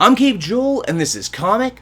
I'm Cape Joel, and this is Comic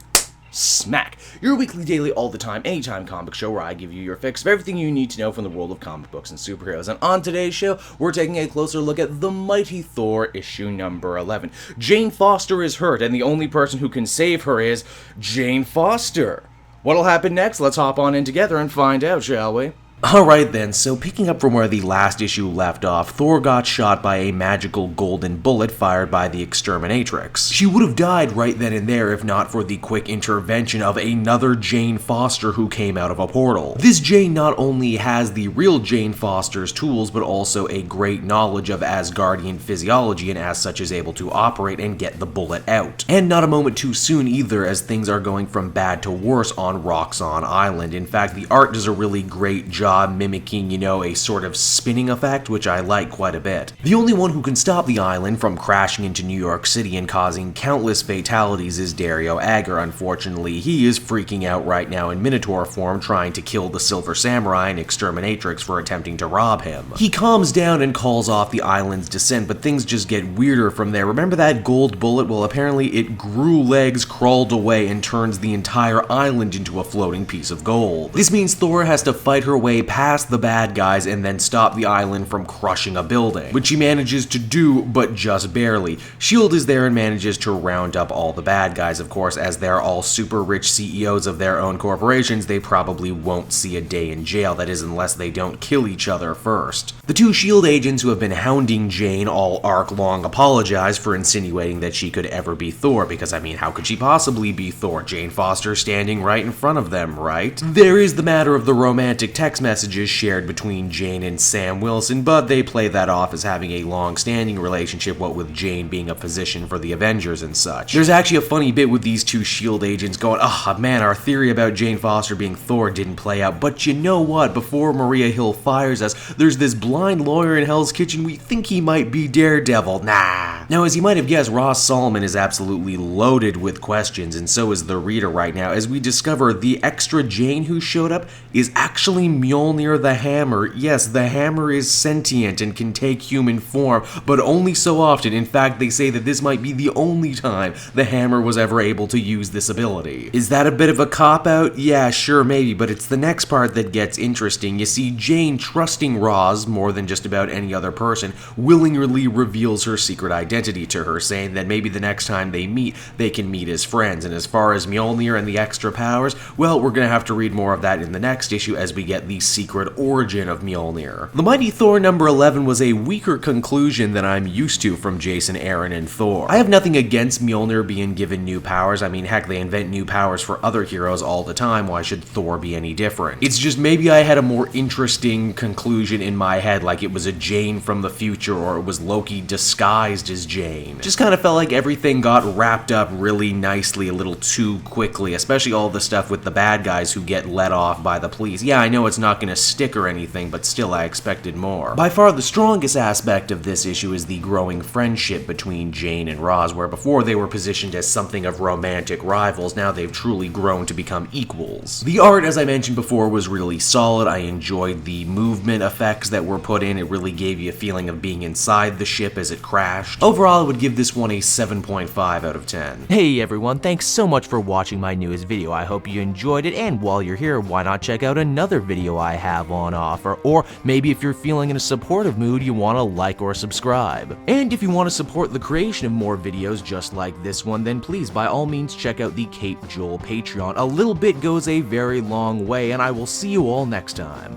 Smack, your weekly, daily, all the time, anytime comic show where I give you your fix of everything you need to know from the world of comic books and superheroes. And on today's show, we're taking a closer look at the Mighty Thor issue number 11. Jane Foster is hurt, and the only person who can save her is Jane Foster. What'll happen next? Let's hop on in together and find out, shall we? Alright then, so picking up from where the last issue left off, Thor got shot by a magical golden bullet fired by the Exterminatrix. She would have died right then and there if not for the quick intervention of another Jane Foster who came out of a portal. This Jane not only has the real Jane Foster's tools, but also a great knowledge of Asgardian physiology and as such is able to operate and get the bullet out. And not a moment too soon either, as things are going from bad to worse on Roxxon Island. In fact, the art does a really great job mimicking, a sort of spinning effect, which I like quite a bit. The only one who can stop the island from crashing into New York City and causing countless fatalities is Dario Agger. Unfortunately, he is freaking out right now in Minotaur form, trying to kill the Silver Samurai and Exterminatrix for attempting to rob him. He calms down and calls off the island's descent, but things just get weirder from there. Remember that gold bullet? Well, apparently it grew legs, crawled away, and turns the entire island into a floating piece of gold. This means Thor has to fight her way past the bad guys and then stop the island from crushing a building, which he manages to do, but just barely. S.H.I.E.L.D. is there and manages to round up all the bad guys, of course, as they're all super rich CEOs of their own corporations. They probably won't see a day in jail, that is, unless they don't kill each other first. The two S.H.I.E.L.D. agents who have been hounding Jane all arc long apologize for insinuating that she could ever be Thor, because how could she possibly be Thor? Jane Foster standing right in front of them, right? There is the matter of the romantic text messages shared between Jane and Sam Wilson, but they play that off as having a long-standing relationship, what with Jane being a physician for the Avengers and such. There's actually a funny bit with these two S.H.I.E.L.D. agents going, "Oh man, our theory about Jane Foster being Thor didn't play out, but you know what, before Maria Hill fires us, there's this blind lawyer in Hell's Kitchen, we think he might be Daredevil." Nah. Now, as you might have guessed, Ross Solomon is absolutely loaded with questions, and so is the reader right now, as we discover the extra Jane who showed up is actually Mjolnir the Hammer. Yes, the Hammer is sentient and can take human form, but only so often. In fact, they say that this might be the only time the Hammer was ever able to use this ability. Is that a bit of a cop-out? Yeah, sure, maybe, but it's the next part that gets interesting. You see, Jane, trusting Roz more than just about any other person, willingly reveals her secret identity to her, saying that maybe the next time they meet, they can meet as friends. And as far as Mjolnir and the extra powers, well, we're gonna have to read more of that in the next issue as we get the secret origin of Mjolnir. The Mighty Thor number 11 was a weaker conclusion than I'm used to from Jason Aaron and Thor. I have nothing against Mjolnir being given new powers. Heck, they invent new powers for other heroes all the time. Why should Thor be any different? It's just maybe I had a more interesting conclusion in my head, like it was a Jane from the future or it was Loki disguised as Jane. Just kind of felt like everything got wrapped up really nicely a little too quickly, especially all the stuff with the bad guys who get let off by the police. Yeah, I know it's not gonna stick or anything, but still I expected more. By far the strongest aspect of this issue is the growing friendship between Jane and Roz, where before they were positioned as something of romantic rivals, now they've truly grown to become equals. The art, as I mentioned before, was really solid. I enjoyed the movement effects that were put in. It really gave you a feeling of being inside the ship as it crashed. Overall, I would give this one a 7.5 out of 10. Hey everyone, thanks so much for watching my newest video. I hope you enjoyed it, and while you're here, why not check out another video I have on offer, or maybe if you're feeling in a supportive mood, you want to like or subscribe. And if you want to support the creation of more videos just like this one, then please by all means check out the Cape Joel Patreon. A little bit goes a very long way, and I will see you all next time.